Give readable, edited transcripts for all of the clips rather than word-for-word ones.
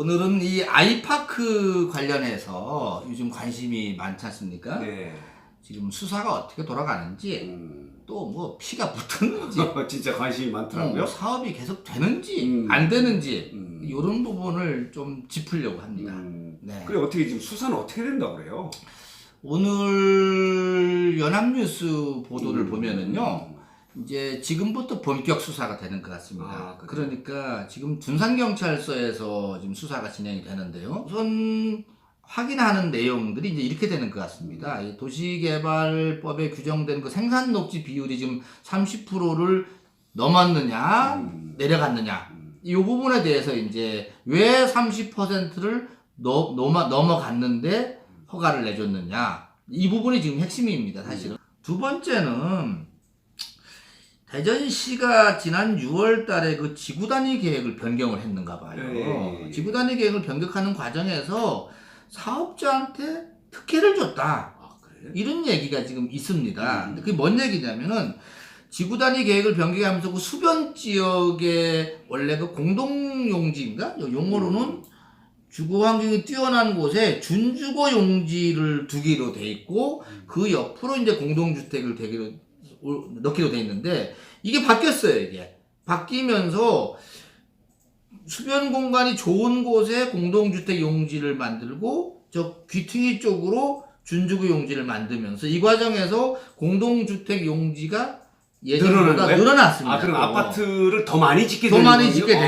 오늘은 이 아이파크 관련해서 요즘 관심이 많지 않습니까? 네. 지금 수사가 어떻게 돌아가는지 또 뭐 피가 붙었는지 진짜 관심이 많더라고요. 사업이 계속 되는지 안 되는지 이런 부분을 좀 짚으려고 합니다. 네. 그래 어떻게 지금 수사는 어떻게 된다고 그래요? 오늘 연합뉴스 보도를 보면은요. 이제 지금부터 본격 수사가 되는 것 같습니다. 아, 그러니까 지금 둔산경찰서에서 지금 수사가 진행이 되는데요. 우선 확인하는 내용들이 이제 이렇게 되는 것 같습니다. 이 도시개발법에 규정된 그 생산 녹지 비율이 지금 30%를 넘었느냐, 내려갔느냐. 이 부분에 대해서 이제 왜 30%를 넘어갔는데 허가를 내줬느냐. 이 부분이 지금 핵심입니다, 사실은. 두 번째는 대전시가 지난 6월 달에 그 지구단위 계획을 변경을 했는가 봐요. 네. 지구단위 계획을 변경하는 과정에서 사업자한테 특혜를 줬다. 아, 그래? 이런 얘기가 지금 있습니다. 근데 그게 뭔 얘기냐면은 지구단위 계획을 변경하면서 그 수변 지역에 원래 그 공동용지인가? 용어로는 주거 환경이 뛰어난 곳에 준주거 용지를 두기로 돼 있고 그 옆으로 이제 공동주택을 넣기로 돼 있는데 이게 바뀌었어요. 이게 바뀌면서 수변 공간이 좋은 곳에 공동주택 용지를 만들고 저 귀퉁이 쪽으로 준주거 용지를 만들면서 이 과정에서 공동주택 용지가 예전보다 늘어났습니다. 아, 그럼 아파트를 더 많이 짓게 된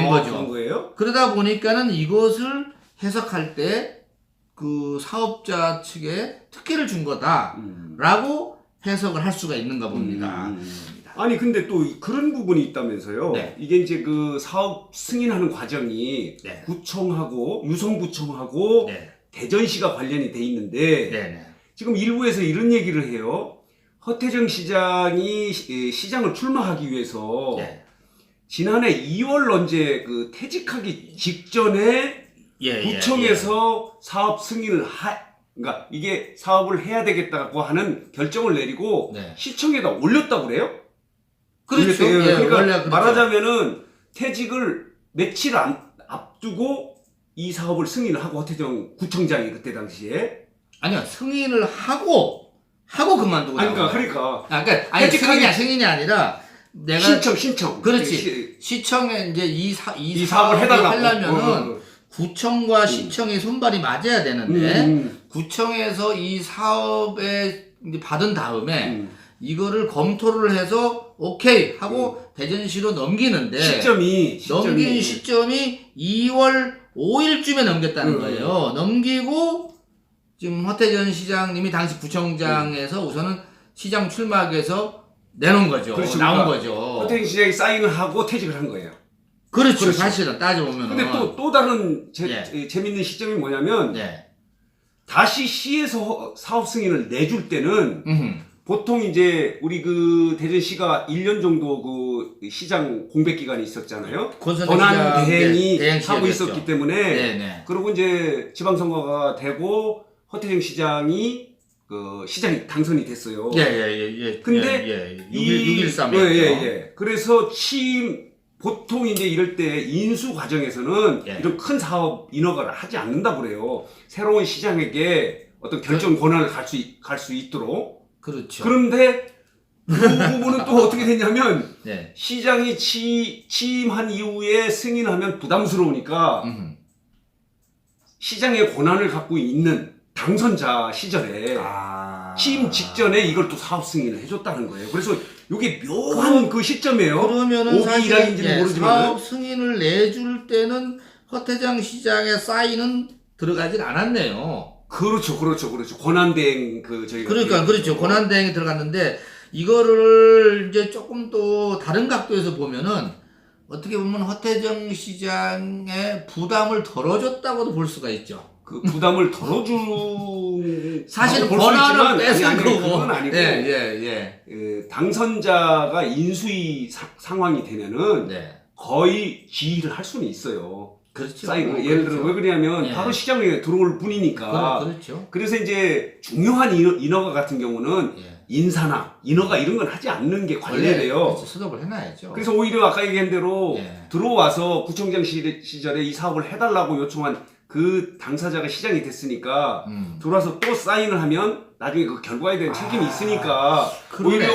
거죠. 그런 거예요? 그러다 보니까는 이것을 해석할 때 그 사업자 측에 특혜를 준 거다라고 해석을 할 수가 있는가 봅니다. 아니 근데 또 그런 부분이 있다면서요. 네. 이게 이제 그 사업 승인하는 과정이 네. 구청하고 유성구청하고 네. 대전시가 관련이 돼 있는데 네네. 지금 일부에서 이런 얘기를 해요. 허태정 시장이 시장을 출마하기 위해서 네. 지난해 2월 언제 그 퇴직하기 직전에 구청에서 사업 승인을 그러니까 이게 사업을 해야 되겠다고 하는 결정을 내리고 네. 시청에다 올렸다고 그래요? 그렇죠. 올렸대요. 예, 그러니까 원래 그렇죠. 말하자면은 퇴직을 며칠 앞두고 이 사업을 승인을 하고 허태정 구청장이 그때 당시에 아니요, 승인을 하고 그만두고. 그러니까 아니 승인이 아니라 내가 신청. 그렇지. 시청에 이제 이 사업을 해달라고 하려면은 구청과 시청의 손발이 맞아야 되는데 구청에서 이 사업에 이제 받은 다음에 이거를 검토를 해서 오케이 하고 대전시로 넘기는데 넘긴 시점이 2월 5일쯤에 넘겼다는 거예요. 넘기고 지금 허태전 시장님이 당시 구청장에서 우선은 시장 출마하기 위해서 내놓은 거죠. 그렇죠. 나온 거죠. 허태정 시장이 사인을 하고 퇴직을 한 거예요. 그렇죠. 사실은 따져보면. 근데 또 다른 재밌는 시점이 뭐냐면 다시 시에서 사업 승인을 내줄 때는 보통 이제 우리 그 대전시가 1년 정도 그 시장 공백 기간이 있었잖아요. 권한 대행이 하고 있었기 때문에 그리고 이제 지방선거가 되고 허태정 시장이 그 시장이 당선이 됐어요. 근데 6.13. 그래서 보통 이제 이럴 때 인수 과정에서는 이런 큰 사업 인허가를 하지 않는다고 그래요. 새로운 시장에게 어떤 결정 권한을 갈 수 있도록. 그렇죠. 그런데 그 부분은 또 어떻게 됐냐면 시장이 취임한 이후에 승인하면 부담스러우니까 시장의 권한을 갖고 있는 당선자 시절에 취임 직전에 이걸 또 사업 승인을 해줬다는 거예요. 그래서 이게 묘한 그 시점이에요. 그러면은 사실 모르지만 사업 승인을 내줄 때는 허태정 시장의 사인은 들어가질 않았네요. 그렇죠. 권한대행 그렇죠. 권한대행이 들어갔는데 이거를 이제 조금 또 다른 각도에서 보면은 어떻게 보면 허태정 시장의 부담을 덜어줬다고도 볼 수가 있죠. 그 부담을 덜어준 사실 권한을 뺏은 거고. 그건 아니고 당선자가 인수위 상황이 되면은 거의 지휘를 할 수는 있어요. 그렇죠. 쌓이고 예를 들어 왜 그러냐면 예. 바로 시장에 들어올 뿐이니까. 그렇죠. 그래서 이제 중요한 인허가 같은 경우는 예. 인사나 인허가 이런 건 하지 않는 게 관례돼요. 그렇죠. 수독을 해놔야죠. 그래서 오히려 아까 얘기한 대로 예. 들어와서 구청장 시절에 이 사업을 해달라고 요청한 그 당사자가 시장이 됐으니까 들어와서 또 사인을 하면 나중에 그 결과에 대한 책임이 있으니까 그러네. 오히려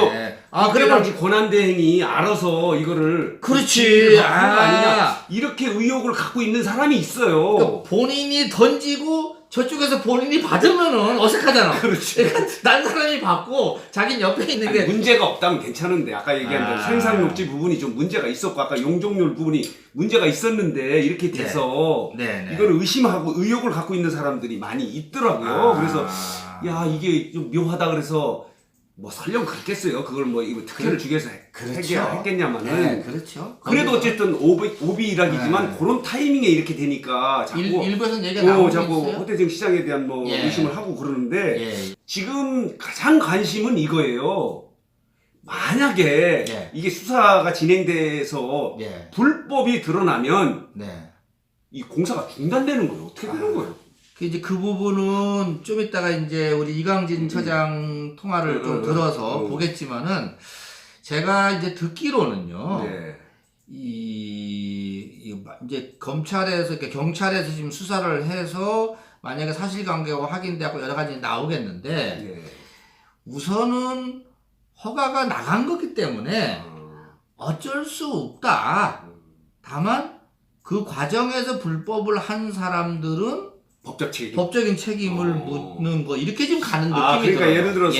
그때 당시 권한대행이 알아서 이거를 그렇지. 바꾼 거 아니냐 이렇게 의혹을 갖고 있는 사람이 있어요. 그러니까 본인이 던지고 저쪽에서 본인이 받으면은 어색하잖아. 그렇지. 그러니까 딴 사람이 받고 자기는 옆에 있는 게 문제가 없다면 괜찮은데 아까 얘기한 대로 생산녹지 부분이 좀 문제가 있었고 아까 용적률 부분이 문제가 있었는데 이렇게 돼서 네. 이걸 의심하고 의혹을 갖고 있는 사람들이 많이 있더라고요. 그래서 야 이게 좀 묘하다 그래서 뭐 설령 그렇겠어요. 그걸 뭐 이거 특혜를 주기 위해서 했겠냐마는. 네, 그렇죠. 그래도 어쨌든 오비 일학이지만 그런 타이밍에 이렇게 되니까 자꾸 일부에서는 얘기가 나오고 자꾸 있어요. 허대정 시장에 대한 뭐 의심을 하고 그러는데 지금 가장 관심은 이거예요. 만약에 이게 수사가 진행돼서 불법이 드러나면 이 공사가 중단되는 거예요. 어떻게 되는 거예요? 이제 그 부분은 좀 이따가 이제 우리 이광진 처장 통화를 좀 들어서 보겠지만은 제가 이제 듣기로는요. 이제 검찰에서 이렇게 경찰에서 지금 수사를 해서 만약에 사실관계가 확인되고 여러 가지 나오겠는데 우선은 허가가 나간 거기 때문에 어쩔 수 없다. 다만 그 과정에서 불법을 한 사람들은 법적인 책임을 묻는 거 이렇게 좀 가는 느낌이 그러니까 들어요. 예를 들어서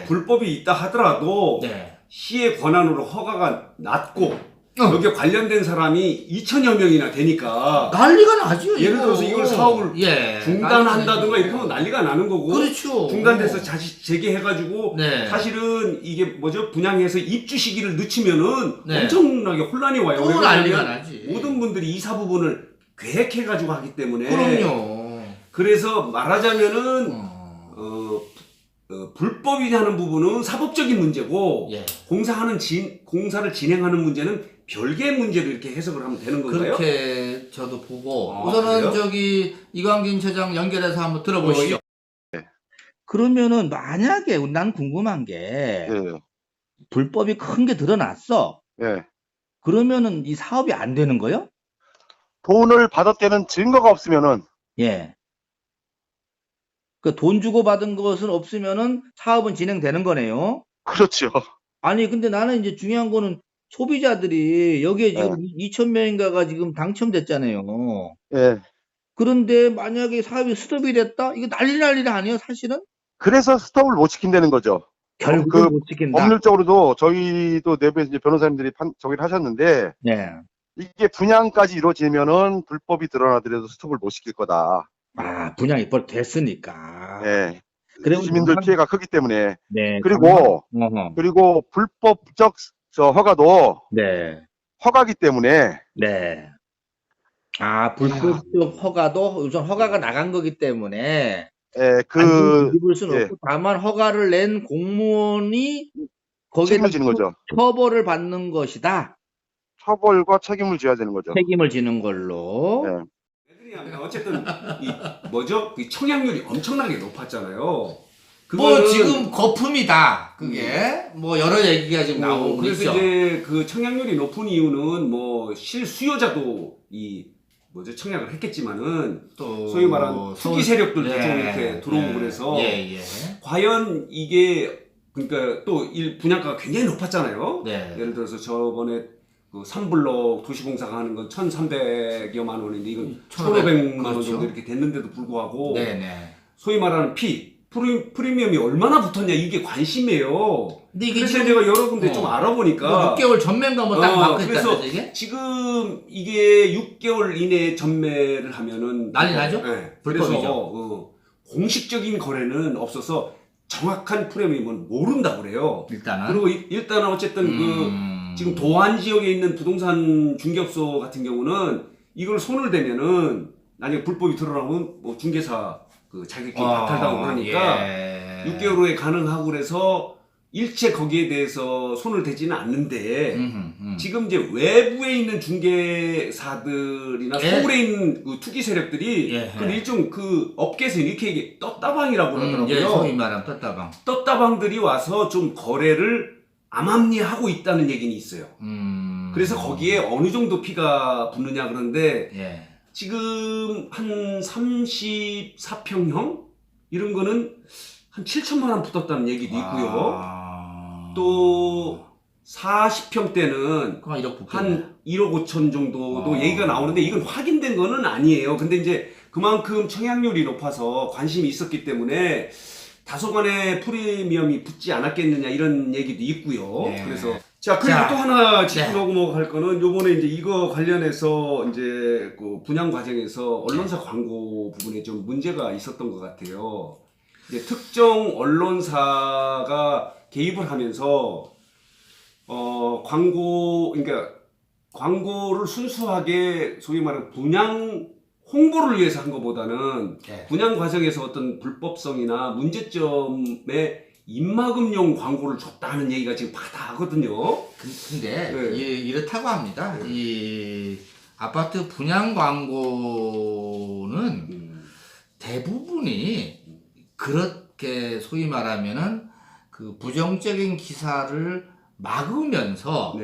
불법이 있다 하더라도 시의 권한으로 허가가 났고 여기에 관련된 사람이 2천여 명이나 되니까 난리가 나죠. 예를 들어서 이걸 사업을 중단한다든가 이렇게 하면 난리가 나는 거고 그렇죠. 중단돼서 다시 재개해가지고 사실은 이게 뭐죠 분양해서 입주 시기를 늦추면은 엄청나게 혼란이 와요. 또 난리가 나지. 모든 분들이 이사 부분을 계획해가지고 하기 때문에 그럼요. 그래서 말하자면은 불법이 하는 부분은 사법적인 문제고 공사를 진행하는 문제는 별개의 문제로 이렇게 해석을 하면 되는 건가요? 그렇게 저도 보고 우선은 저기 이광진 처장 연결해서 한번 들어보시죠. 그러면은 만약에 난 궁금한 게 불법이 큰 게 드러났어. 그러면은 이 사업이 안 되는 거요? 돈을 받았다는 증거가 없으면은 그 돈 주고 받은 것은 없으면은 사업은 진행되는 거네요. 그렇죠. 아니 근데 나는 이제 중요한 거는 소비자들이 여기에 지금 2,000명인가가 지금 당첨됐잖아요. 그런데 만약에 사업이 스톱이 됐다? 이거 난리 아니에요, 사실은? 그래서 스톱을 못 지킨다는 거죠. 결국은 못 지킨다. 법률적으로도 저희도 내부에 이제 변호사님들이 저기를 하셨는데 이게 분양까지 이루어지면은 불법이 드러나더라도 스톱을 못 시킬 거다. 분양이 벌 됐으니까. 시민들 피해가 크기 때문에. 그리고 불법적 허가도 허가기 때문에. 불법적 허가도 우선 허가가 나간 거기 때문에. 입을 수는 없고 다만 허가를 낸 공무원이 거기에 책임을 지는 거죠. 처벌을 받는 것이다. 처벌과 책임을 져야 되는 거죠. 책임을 지는 걸로. 어쨌든 이 청약률이 엄청나게 높았잖아요. 뭐 지금 거품이다. 그게 뭐 여러 얘기가 지금 나오고 그래서 있죠. 이제 그 청약률이 높은 이유는 뭐 실수요자도 청약을 했겠지만은 또 소위 말하는 투기 세력들도 좀 이렇게 들어오고 그래서 과연 이게 그러니까 또 분양가가 굉장히 높았잖아요. 예를 들어서 저번에 그 3블록 도시공사가 하는 건 1,300여만 원인데 이건 1,500만 원 정도 이렇게 됐는데도 불구하고 소위 말하는 프리미엄이 얼마나 붙었냐 이게 관심이에요. 근데 이게 그래서 제가 여러 군데 좀 알아보니까 6개월 전매인가 뭐 딱 받고 그래서 있다면서 이게? 지금 이게 6개월 이내에 전매를 하면은 난리 나죠? 그래서 공식적인 거래는 없어서 정확한 프리미엄은 모른다고 그래요. 그리고 일단은 어쨌든 지금 도안 지역에 있는 부동산 중개업소 같은 경우는 이걸 손을 대면은 나중에 불법이 드러나면 뭐 중개사 그 자격증 박탈당하고 그러니까 6개월 후에 가능하고 그래서 일체 거기에 대해서 손을 대지는 않는데 지금 이제 외부에 있는 중개사들이나 예. 서울에 있는 그 투기 세력들이 예. 그 일종 그 업계에서 이렇게 떴다방이라고 그러더라고요. 예, 소위 말하면 떴다방. 떴다방들이 와서 좀 거래를 암암리하고 있다는 얘기는 있어요. 그래서 거기에 어느 정도 피가 붙느냐 그런데 예. 지금 한 34평형 이런 거는 한 7천만 원 붙었다는 얘기도 있고요. 또 40평대는 그만 1억 붙겠네. 한 1억 5천 정도도 얘기가 나오는데 이건 확인된 거는 아니에요. 근데 이제 그만큼 청약률이 높아서 관심이 있었기 때문에 다소간의 프리미엄이 붙지 않았겠느냐 이런 얘기도 있고요. 네. 그래서 자 그리고 자, 또 하나 짚고 넘어갈 거는 요번에 이제 이거 관련해서 이제 그 분양 과정에서 언론사 광고 부분에 좀 문제가 있었던 것 같아요. 이제 특정 언론사가 개입을 하면서 그러니까 광고를 순수하게 소위 말하는 분양 홍보를 위해서 한 것보다는 네. 분양 과정에서 어떤 불법성이나 문제점에 입막음용 광고를 줬다는 얘기가 지금 바다하거든요. 근데 네. 이렇다고 합니다. 이 아파트 분양 광고는 대부분이 그렇게 소위 말하면은 그 부정적인 기사를 막으면서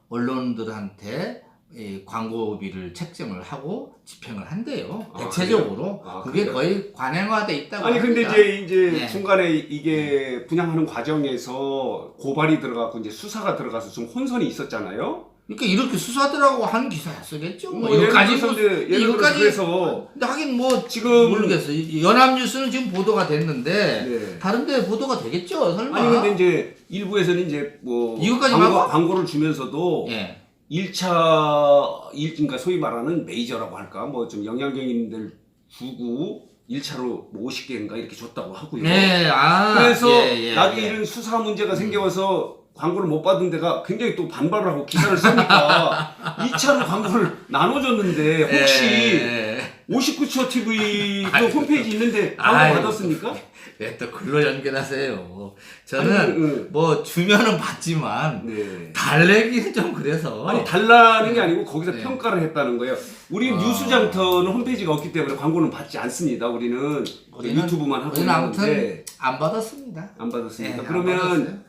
언론들한테 이 광고비를 책정을 하고 집행을 한대요. 대체적으로. 그게 그래요? 거의 관행화돼 있다고 아니 근데 합니다. 이제 네. 중간에 이게 분양하는 과정에서 고발이 들어가고 이제 수사가 들어가서 좀 혼선이 있었잖아요. 그러니까 이렇게 수사들하고 하는 기사야 쓰겠죠. 뭐 예를 이거까지 들어서 이제 이거까지 그래서 근데 하긴 뭐 지금 모르겠어. 연합뉴스는 지금 보도가 됐는데 네. 다른데 보도가 되겠죠. 설마. 아니 근데 이제 일부에서는 이제 뭐 이거까지 막아? 광고를 주면서도 예. 1차, 그러니까 소위 말하는 메이저라고 할까? 뭐 좀 영향력인들 주고 1차로 뭐 50개인가 이렇게 줬다고 하고요. 네, 그래서 예, 나중에 예. 이런 수사 문제가 생겨서 광고를 못 받은 데가 굉장히 또 반발을 하고 기사를 쓰니까 2차로 광고를 나눠줬는데 혹시 예. 59초 TV 그 아이고. 홈페이지 있는데 광고 아이고. 받았습니까? 왜 또 글로 연결하세요? 저는 아니, 뭐 주면은 받지만 네. 달래기는 좀 그래서. 아니 달라는 게 아니고 거기서 네. 평가를 했다는 거예요. 우리 뉴스장터는 홈페이지가 없기 때문에 광고는 받지 않습니다. 우리는 유튜브만 하고 우리는 아무튼 있는데 안 받았습니다. 안 받았습니다. 예, 그러면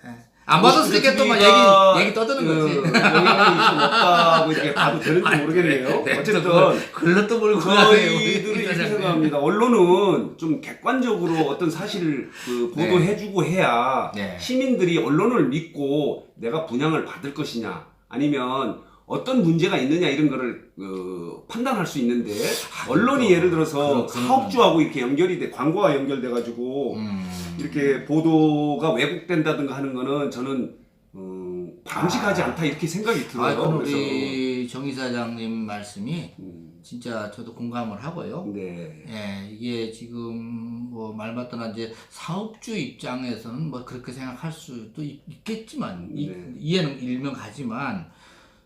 안 받았으니까 또 막 얘기 떠드는 거지. 영향력이 좀 없다고 이렇게 봐도 되는지 모르겠네요. 네, 어쨌든 글로 또 몰고 저희들은 이렇게 생각합니다. 언론은 좀 객관적으로 어떤 사실을 보도해주고 해야 네. 시민들이 언론을 믿고 내가 분양을 받을 것이냐 아니면 어떤 문제가 있느냐 이런 거를 판단할 수 있는데 언론이 예를 들어서 사업주하고 이렇게 연결이 돼 광고와 연결돼 가지고 이렇게 보도가 왜곡된다든가 하는 거는 저는 바람직하지 않다 이렇게 생각이 들어요. 그럼 그래서 우리 정 이사장님 말씀이 진짜 저도 공감을 하고요. 네. 예, 이게 지금 뭐 말 맞다나 이제 사업주 입장에서는 뭐 그렇게 생각할 수도 있겠지만 네. 이해는 일면 가지만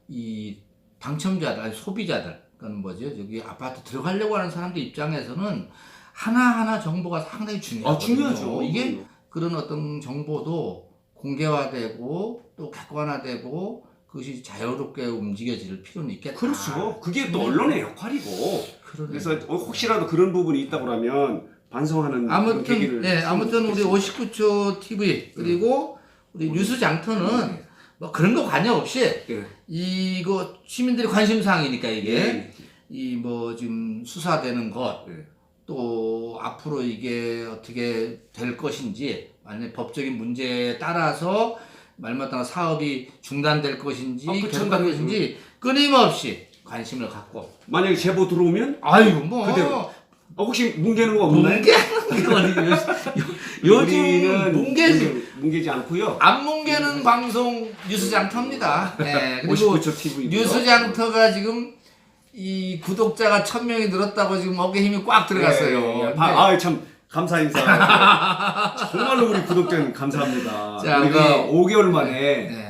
이 당첨자들 아니 소비자들 그건 뭐죠? 여기 아파트 들어가려고 하는 사람들 입장에서는 하나하나 정보가 상당히 중요하거든요. 중요하죠. 이게 그런 어떤 정보도 공개화되고 또 객관화되고 그것이 자유롭게 움직여질 필요는 있겠다. 그렇죠. 그게 또 언론의 역할이고. 그러네요. 그래서 혹시라도 그런 부분이 있다고 그러면 반성하는 그런 계기를 아무튼 우리 59초 TV 그리고 우리 뉴스 장터는 뭐 그런 거 관여 없이 네. 이거 시민들이 관심 사항이니까 이게 네. 이 뭐 지금 수사되는 것 네. 또 앞으로 이게 어떻게 될 것인지 만약 법적인 문제에 따라서 말마따나 사업이 중단될 것인지 계속될 것인지 끊임없이 관심을 갖고 만약에 제보 들어오면 아이고 뭐 그대로. 혹시 뭉개는 거 없나요? 요즘 뭉개지 않고요. 안 뭉개는 방송 뉴스장터입니다. 네, 그리고 59초 TV 뉴스장터가 지금 이 구독자가 1000명이 늘었다고 지금 어깨 힘이 꽉 들어갔어요. 참 감사 인사. 정말로 우리 구독자님 감사합니다. 자, 우리가 5개월 만에 네.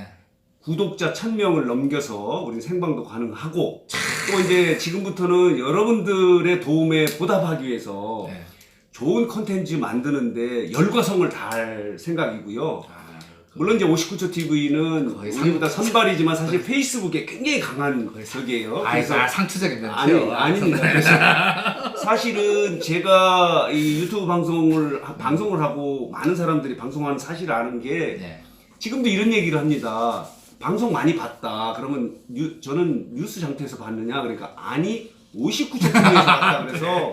구독자 1000명을 넘겨서 우리 생방도 가능하고 또 이제 지금부터는 여러분들의 도움에 보답하기 위해서 네. 좋은 컨텐츠 만드는데 열과성을 다할 생각이고요. 물론 이제 59초 TV는 거의 우리보다 선발이지만 사실 페이스북에 굉장히 강한 적이에요. 그래서 상투적인 아닙니다. 그래서 사실은 제가 이 유튜브 방송을 하고 많은 사람들이 방송하는 사실을 아는 게 네. 지금도 이런 얘기를 합니다. 방송 많이 봤다. 그러면 저는 뉴스 장터에서 봤느냐? 그러니까 아니 59초 TV에서 봤다. 그래서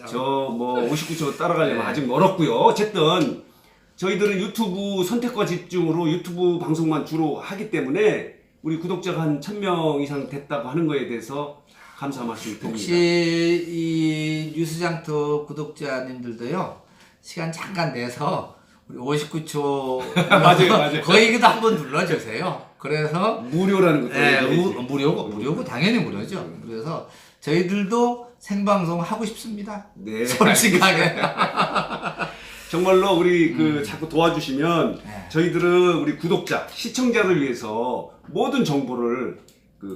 저 뭐 59초 따라가려면 아직 멀었고요. 어쨌든 저희들은 유튜브 선택과 집중으로 유튜브 방송만 주로 하기 때문에 우리 구독자가 한 1000명 이상 됐다고 하는 거에 대해서 감사 말씀 드립니다. 혹시 이 뉴스장터 구독자님들도요, 시간 잠깐 내서 우리 59초 맞아요. 거기도 한번 눌러주세요. 그래서 무료라는 것도 네, 무료고 당연히 무료죠. 그래서 저희들도 생방송 하고 싶습니다. 네. 솔직하게. 정말로 우리 자꾸 도와주시면 네. 저희들은 우리 구독자, 시청자를 위해서 모든 정보를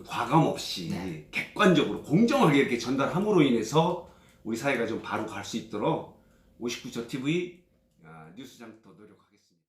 과감 없이 네. 객관적으로 공정하게 이렇게 전달함으로 인해서 우리 사회가 좀 바로 갈 수 있도록 59초 TV 뉴스장터 노력하겠습니다.